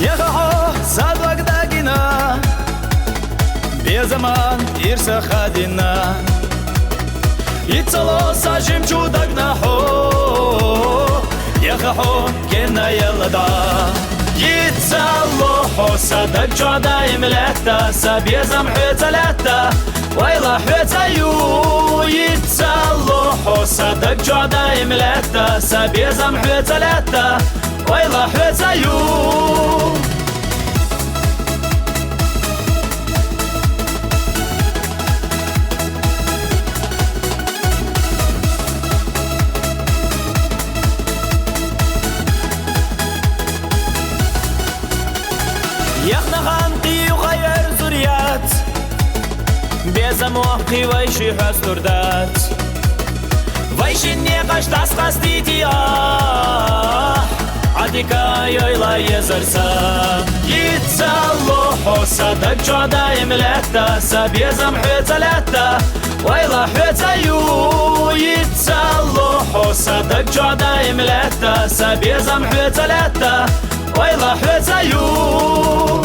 يخو صدق داقنا بزمان إرسا خادنا يتصلو ساجم جودك نحو يخو كنا يلدا يتصلو صدق جودا يملتا سبيزم حتلتا ويلا حتيو يتصلو صدق جودا يملتا سبيزم حتلتا ويلا حتيو يخنا خانقي وغير زريات بيزم وحقي ويشي حستردات ويشي النقاش تسقس ديتي عديكا يلا يزرسا يتصلو صدق جودا يملتا سبيزم حتلتا ويلا حتيو يتصلو صدق جودا يملتا سبيزم حتلتا ويلا حتيو